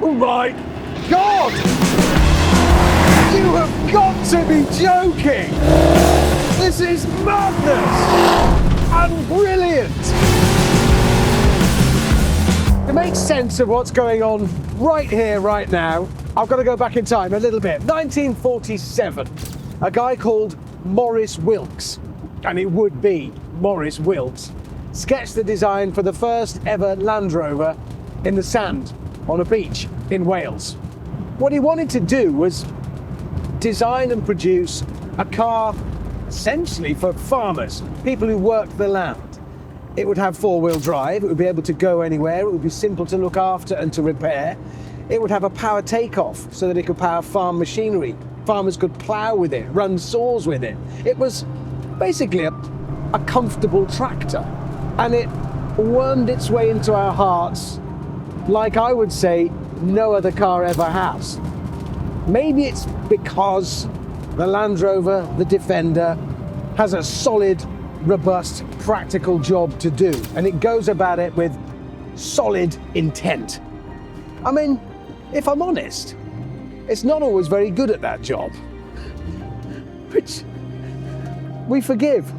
Oh my God! You have got to be joking! This is madness! And brilliant! To make sense of what's going on right here, right now, I've got to go back in time a little bit. 1947, a guy called Maurice Wilks, and it would be Maurice Wilks, sketched the design for the first ever Land Rover in the sand on a beach in Wales. What he wanted to do was design and produce a car essentially for farmers, people who worked the land. It would have four-wheel drive, it would be able to go anywhere, it would be simple to look after and to repair. It would have a power takeoff so that it could power farm machinery. Farmers could plough with it, run saws with it. It was basically a comfortable tractor, and it wormed its way into our hearts like I would say no other car ever has. Maybe it's because the Land Rover, the Defender, has a solid, robust, practical job to do, and it goes about it with solid intent. I mean, if I'm honest, it's not always very good at that job, which we forgive.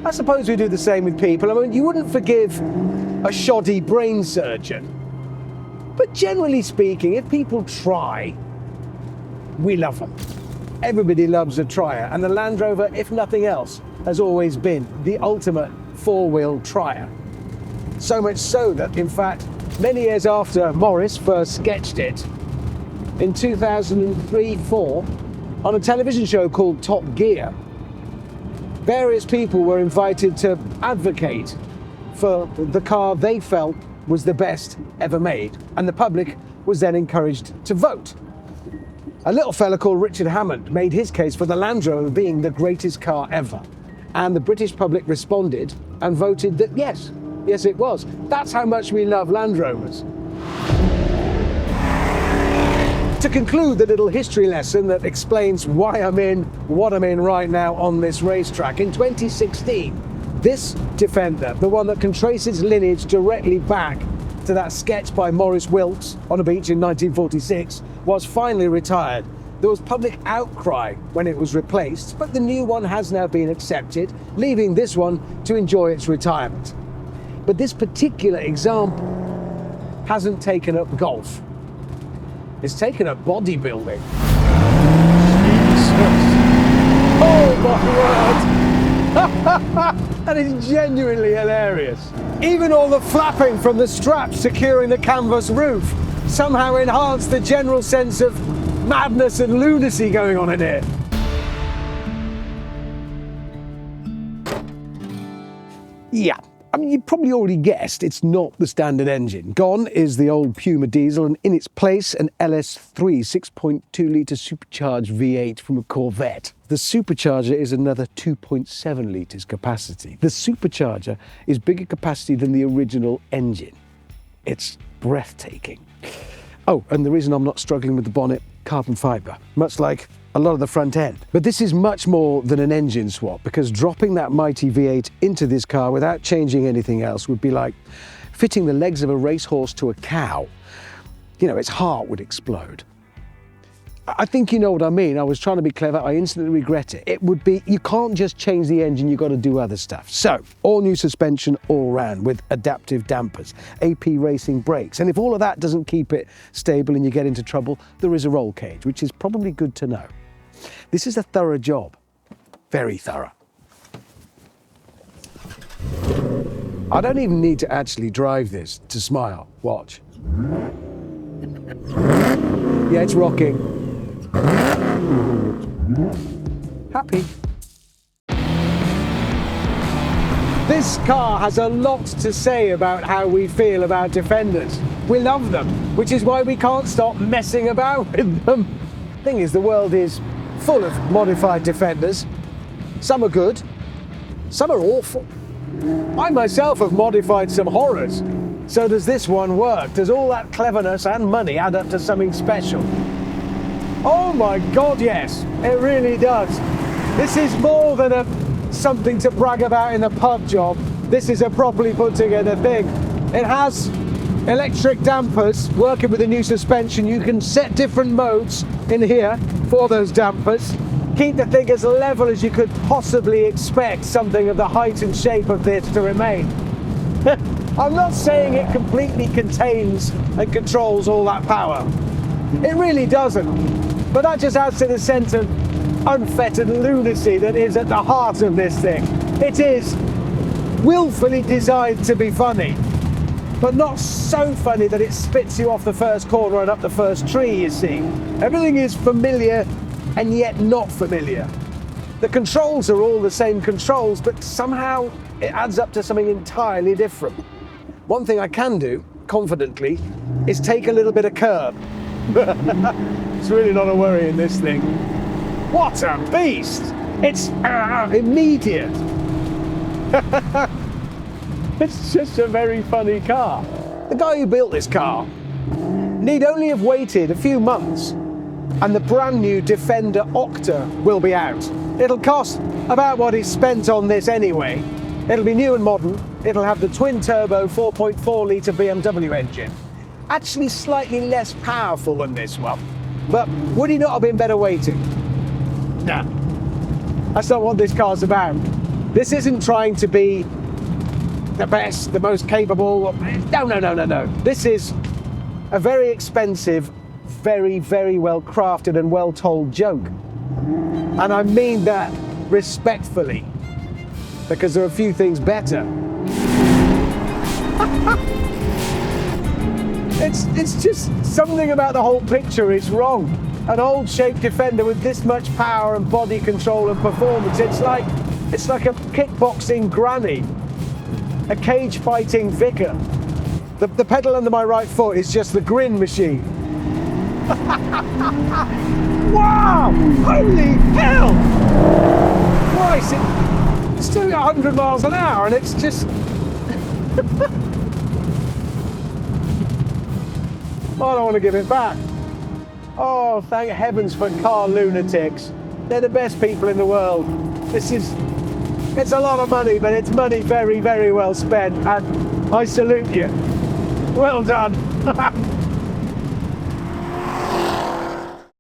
I suppose we do the same with people. I mean, you wouldn't forgive a shoddy brain surgeon, but generally speaking, if people try, we love them. Everybody loves a trier, and the Land Rover, if nothing else, has always been the ultimate four-wheel trier. So much so that, in fact, many years after Maurice first sketched it, in 2003-04, on a television show called Top Gear, various people were invited to advocate for the car they felt was the best ever made, and the public was then encouraged to vote. A little fella called Richard Hammond made his case for the Land Rover being the greatest car ever, and the British public responded and voted that yes, it was. That's how much we love Land Rovers. To conclude the little history lesson that explains why I'm in what I'm in right now on this racetrack, in 2016, this Defender, the one that can trace its lineage directly back to that sketch by Maurice Wilks on a beach in 1946, was finally retired. There was public outcry when it was replaced, but the new one has now been accepted, leaving this one to enjoy its retirement. But this particular example hasn't taken up golf. It's taken up bodybuilding. Jesus. Oh my word! That is genuinely hilarious. Even all the flapping from the straps securing the canvas roof somehow enhanced the general sense of madness and lunacy going on in here. Yeah, I mean, you probably already guessed it's not the standard engine. Gone is the old Puma diesel, and in its place an LS3 6.2-litre supercharged V8 from a Corvette. The supercharger is another 2.7 litres capacity. The supercharger is bigger capacity than the original engine. It's breathtaking. Oh, and the reason I'm not struggling with the bonnet, carbon fibre, much like a lot of the front end. But this is much more than an engine swap, because dropping that mighty V8 into this car without changing anything else would be like fitting the legs of a racehorse to a cow. You know, its heart would explode. I think you know what I mean. I was trying to be clever. I instantly regret it. It would be, you can't just change the engine, you've got to do other stuff. So, all new suspension all round with adaptive dampers, AP racing brakes. And if all of that doesn't keep it stable and you get into trouble, there is a roll cage, which is probably good to know. This is a thorough job. Very thorough. I don't even need to actually drive this to smile. Watch. Yeah, it's rocking. Happy. This car has a lot to say about how we feel about Defenders. We love them, which is why we can't stop messing about with them. Thing is, the world is full of modified Defenders. Some are good, some are awful. I myself have modified some horrors. So does this one work? Does all that cleverness and money add up to something special? Oh my God, yes, it really does. This is more than something to brag about in the pub job. This is a properly put together thing. It has electric dampers, working with the new suspension. You can set different modes in here for those dampers. Keep the thing as level as you could possibly expect something of the height and shape of this to remain. I'm not saying it completely contains and controls all that power. It really doesn't. But that just adds to the sense of unfettered lunacy that is at the heart of this thing. It is willfully designed to be funny, but not so funny that it spits you off the first corner and up the first tree, you see. Everything is familiar and yet not familiar. The controls are all the same controls, but somehow it adds up to something entirely different. One thing I can do, confidently, is take a little bit of curb. It's really not a worry in this thing. What a beast! It's immediate. It's just a very funny car. The guy who built this car need only have waited a few months and the brand new Defender Octa will be out. It'll cost about what he's spent on this anyway. It'll be new and modern. It'll have the twin-turbo 4.4 litre BMW engine. Actually slightly less powerful than this one. But would he not have been better waiting? Nah, that's not what this car's about. This isn't trying to be the best, the most capable. No. This is a very expensive, very, very well crafted and well told joke. And I mean that respectfully, because there are a few things better. It's just something about the whole picture is wrong. An old shaped Defender with this much power and body control and performance, it's like a kickboxing granny, a cage fighting vicar. The pedal under my right foot is just the grin machine. Wow! Holy hell! Christ, it's doing 100 miles an hour and it's just... I don't want to give it back. Oh, thank heavens for car lunatics. They're the best people in the world. It's a lot of money, but it's money very, very well spent, and I salute you. Well done.